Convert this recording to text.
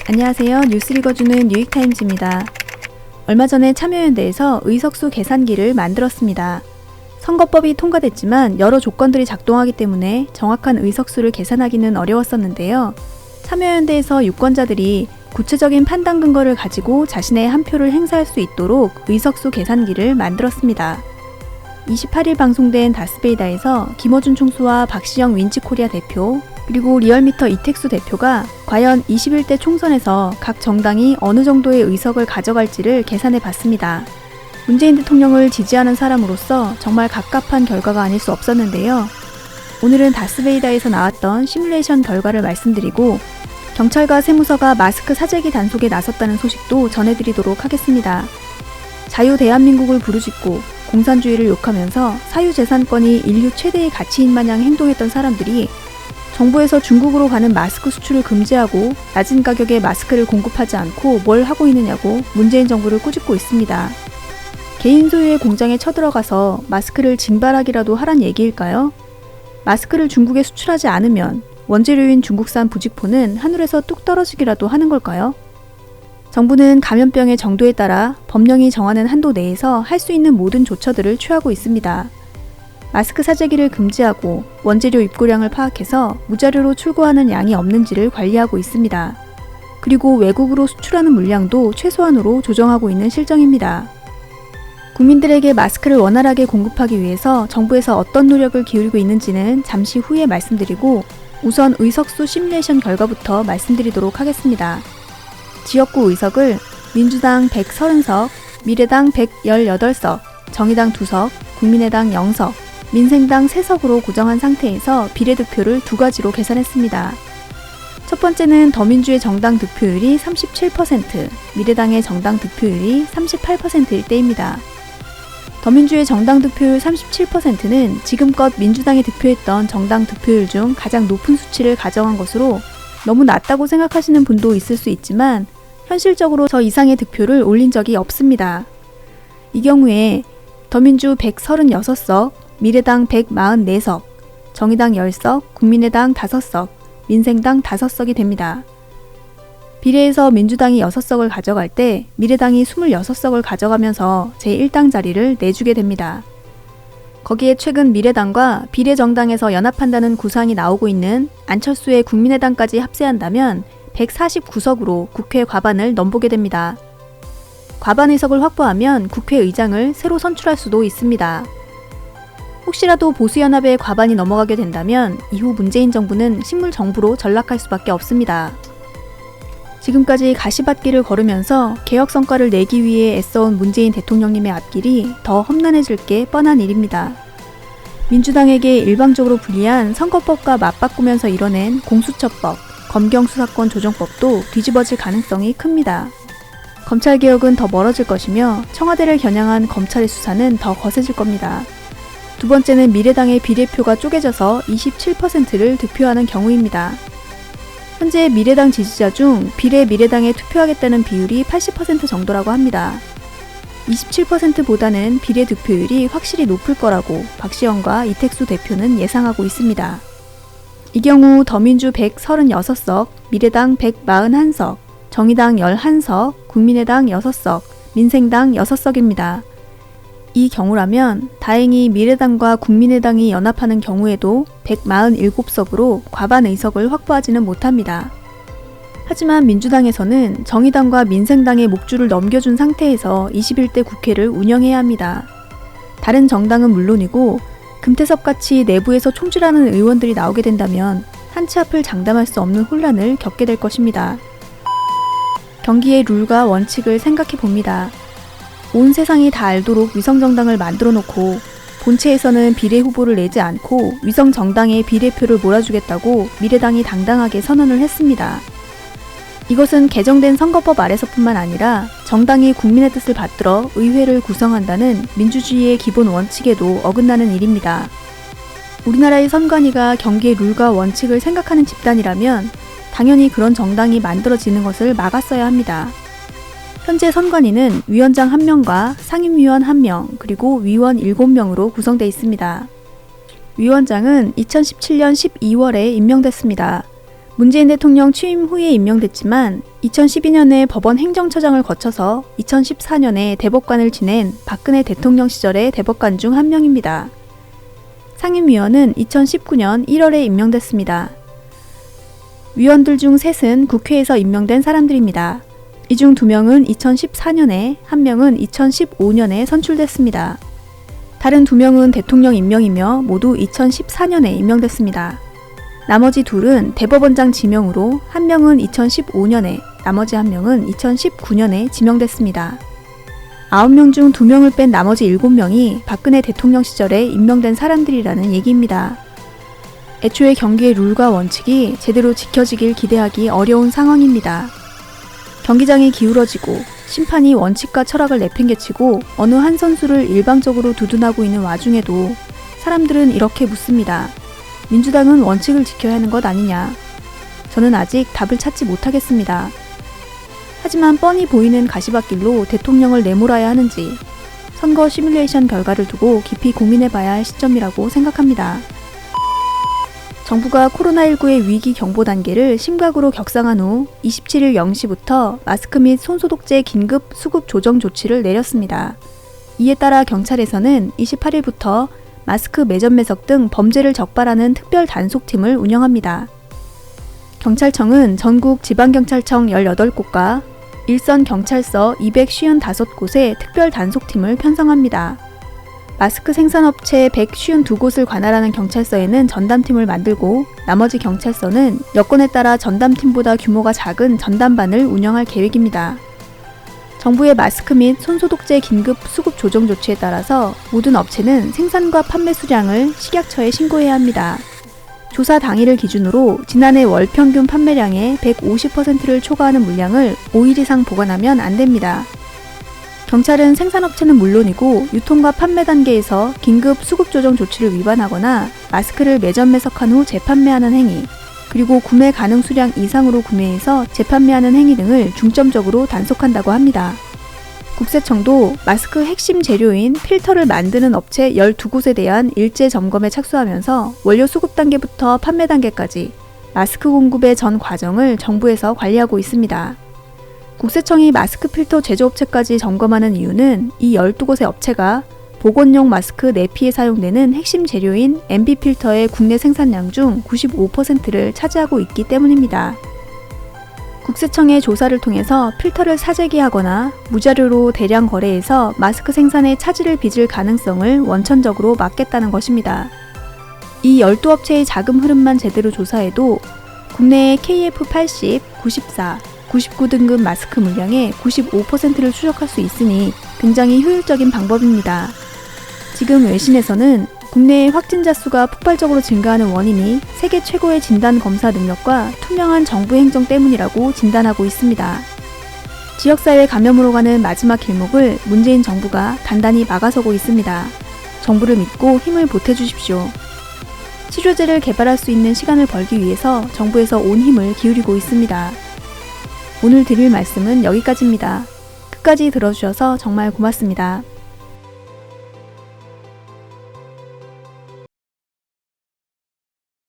안녕하세요. 뉴스 읽어주는 뉴욕타임즈입니다. 얼마 전에 참여연대에서 의석수 계산기를 만들었습니다. 선거법이 통과됐지만 여러 조건들이 작동하기 때문에 정확한 의석수를 계산하기는 어려웠었는데요. 참여연대에서 유권자들이 구체적인 판단 근거를 가지고 자신의 한 표를 행사할 수 있도록 의석수 계산기를 만들었습니다. 28일 방송된 다스베이다에서 김어준 총수와 박시영 윈지코리아 대표, 그리고 리얼미터 이택수 대표가 과연 21대 총선에서 각 정당이 어느 정도의 의석을 가져갈지를 계산해 봤습니다. 문재인 대통령을 지지하는 사람으로서 정말 갑갑한 결과가 아닐 수 없었는데요. 오늘은 다스베이다에서 나왔던 시뮬레이션 결과를 말씀드리고 경찰과 세무서가 마스크 사재기 단속에 나섰다는 소식도 전해드리도록 하겠습니다. 자유 대한민국을 부르짖고 공산주의를 욕하면서 사유재산권이 인류 최대의 가치인 마냥 행동했던 사람들이 정부에서 중국으로 가는 마스크 수출을 금지하고 낮은 가격에 마스크를 공급하지 않고 뭘 하고 있느냐고 문재인 정부를 꾸짖고 있습니다. 개인 소유의 공장에 쳐들어가서 마스크를 징발하기라도 하란 얘기일까요? 마스크를 중국에 수출하지 않으면 원재료인 중국산 부직포는 하늘에서 뚝 떨어지기라도 하는 걸까요? 정부는 감염병의 정도에 따라 법령이 정하는 한도 내에서 할 수 있는 모든 조처들을 취하고 있습니다. 마스크 사재기를 금지하고 원재료 입고량을 파악해서 무자료로 출고하는 양이 없는지를 관리하고 있습니다. 그리고 외국으로 수출하는 물량도 최소한으로 조정하고 있는 실정입니다. 국민들에게 마스크를 원활하게 공급하기 위해서 정부에서 어떤 노력을 기울이고 있는지는 잠시 후에 말씀드리고 우선 의석수 시뮬레이션 결과부터 말씀드리도록 하겠습니다. 지역구 의석을 민주당 130석, 미래당 118석, 정의당 2석, 국민의당 0석, 민생당 3석으로 고정한 상태에서 비례득표를 두 가지로 계산했습니다. 첫 번째는 더민주의 정당 득표율이 37%, 미래당의 정당 득표율이 38%일 때입니다. 더민주의 정당 득표율 37%는 지금껏 민주당이 득표했던 정당 득표율 중 가장 높은 수치를 가정한 것으로 너무 낮다고 생각하시는 분도 있을 수 있지만 현실적으로 저 이상의 득표를 올린 적이 없습니다. 이 경우에 더민주 136석, 미래당 144석, 정의당 10석, 국민의당 5석, 민생당 5석이 됩니다. 비례에서 민주당이 6석을 가져갈 때 미래당이 26석을 가져가면서 제1당 자리를 내주게 됩니다. 거기에 최근 미래당과 비례정당에서 연합한다는 구상이 나오고 있는 안철수의 국민의당까지 합세한다면 149석으로 국회 과반을 넘보게 됩니다. 과반 의석을 확보하면 국회의장을 새로 선출할 수도 있습니다. 혹시라도 보수연합의 과반이 넘어가게 된다면 이후 문재인 정부는 식물정부로 전락할 수밖에 없습니다. 지금까지 가시밭길을 걸으면서 개혁 성과를 내기 위해 애써온 문재인 대통령님의 앞길이 더 험난해질 게 뻔한 일입니다. 민주당에게 일방적으로 불리한 선거법과 맞바꾸면서 이뤄낸 공수처법, 검경수사권 조정법도 뒤집어질 가능성이 큽니다. 검찰개혁은 더 멀어질 것이며 청와대를 겨냥한 검찰의 수사는 더 거세질 겁니다. 두 번째는 미래당의 비례표가 쪼개져서 27%를 득표하는 경우입니다. 현재 미래당 지지자 중 미래당에 투표하겠다는 비율이 80% 정도라고 합니다. 27%보다는 비례 득표율이 확실히 높을 거라고 박시영과 이택수 대표는 예상하고 있습니다. 이 경우 더민주 136석, 미래당 141석, 정의당 11석, 국민의당 6석, 민생당 6석입니다. 이 경우라면 다행히 미래당과 국민의당이 연합하는 경우에도 147석으로 과반 의석을 확보하지는 못합니다. 하지만 민주당에서는 정의당과 민생당의 목줄을 넘겨준 상태에서 21대 국회를 운영해야 합니다. 다른 정당은 물론이고 금태섭같이 내부에서 총질하는 의원들이 나오게 된다면 한 치 앞을 장담할 수 없는 혼란을 겪게 될 것입니다. 경기의 룰과 원칙을 생각해 봅니다. 온 세상이 다 알도록 위성정당을 만들어 놓고 본체에서는 비례 후보를 내지 않고 위성정당에 비례표를 몰아주겠다고 미래당이 당당하게 선언을 했습니다. 이것은 개정된 선거법 아래서뿐만 아니라 정당이 국민의 뜻을 받들어 의회를 구성한다는 민주주의의 기본 원칙에도 어긋나는 일입니다. 우리나라의 선관위가 경기의 룰과 원칙을 생각하는 집단이라면 당연히 그런 정당이 만들어지는 것을 막았어야 합니다. 현재 선관위는 위원장 1명과 상임위원 1명, 그리고 위원 7명으로 구성되어 있습니다. 위원장은 2017년 12월에 임명됐습니다. 문재인 대통령 취임 후에 임명됐지만 2012년에 법원 행정처장을 거쳐서 2014년에 대법관을 지낸 박근혜 대통령 시절의 대법관 중 한 명입니다. 상임위원은 2019년 1월에 임명됐습니다. 위원들 중 셋은 국회에서 임명된 사람들입니다. 이 중 2명은 2014년에, 1명은 2015년에 선출됐습니다. 다른 2명은 대통령 임명이며 모두 2014년에 임명됐습니다. 나머지 둘은 대법원장 지명으로 1명은 2015년에, 나머지 1명은 2019년에 지명됐습니다. 9명 중 2명을 뺀 나머지 7명이 박근혜 대통령 시절에 임명된 사람들이라는 얘기입니다. 애초에 경기의 룰과 원칙이 제대로 지켜지길 기대하기 어려운 상황입니다. 경기장이 기울어지고 심판이 원칙과 철학을 내팽개치고 어느 한 선수를 일방적으로 두둔하고 있는 와중에도 사람들은 이렇게 묻습니다. 민주당은 원칙을 지켜야 하는 것 아니냐? 저는 아직 답을 찾지 못하겠습니다. 하지만 뻔히 보이는 가시밭길로 대통령을 내몰아야 하는지 선거 시뮬레이션 결과를 두고 깊이 고민해봐야 할 시점이라고 생각합니다. 정부가 코로나19의 위기 경보 단계를 심각으로 격상한 후 27일 0시부터 마스크 및 손소독제 긴급 수급 조정 조치를 내렸습니다. 이에 따라 경찰에서는 28일부터 마스크 매점 매석 등 범죄를 적발하는 특별 단속팀을 운영합니다. 경찰청은 전국 지방경찰청 18곳과 일선 경찰서 255곳에 특별 단속팀을 편성합니다. 마스크 생산업체 152곳을 관할하는 경찰서에는 전담팀을 만들고 나머지 경찰서는 여건에 따라 전담팀보다 규모가 작은 전담반을 운영할 계획입니다. 정부의 마스크 및 손소독제 긴급 수급 조정 조치에 따라서 모든 업체는 생산과 판매 수량을 식약처에 신고해야 합니다. 조사 당일을 기준으로 지난해 월 평균 판매량의 150%를 초과하는 물량을 5일 이상 보관하면 안 됩니다. 경찰은 생산업체는 물론이고 유통과 판매 단계에서 긴급 수급 조정 조치를 위반하거나 마스크를 매점 매석한 후 재판매하는 행위, 그리고 구매 가능 수량 이상으로 구매해서 재판매하는 행위 등을 중점적으로 단속한다고 합니다. 국세청도 마스크 핵심 재료인 필터를 만드는 업체 12곳에 대한 일제 점검에 착수하면서 원료 수급 단계부터 판매 단계까지 마스크 공급의 전 과정을 정부에서 관리하고 있습니다. 국세청이 마스크 필터 제조업체까지 점검하는 이유는 이 12곳의 업체가 보건용 마스크 내피에 사용되는 핵심 재료인 MB 필터의 국내 생산량 중 95%를 차지하고 있기 때문입니다. 국세청의 조사를 통해서 필터를 사재기하거나 무자료로 대량 거래해서 마스크 생산에 차질을 빚을 가능성을 원천적으로 막겠다는 것입니다. 이 12업체의 자금 흐름만 제대로 조사해도 국내의 KF80, 94, 99등급 마스크 물량의 95%를 추적할 수 있으니 굉장히 효율적인 방법입니다. 지금 외신에서는 국내의 확진자 수가 폭발적으로 증가하는 원인이 세계 최고의 진단 검사 능력과 투명한 정부 행정 때문이라고 진단하고 있습니다. 지역사회 감염으로 가는 마지막 길목을 문재인 정부가 단단히 막아서고 있습니다. 정부를 믿고 힘을 보태주십시오. 치료제를 개발할 수 있는 시간을 벌기 위해서 정부에서 온 힘을 기울이고 있습니다. 오늘 드릴 말씀은 여기까지입니다. 끝까지 들어주셔서 정말 고맙습니다.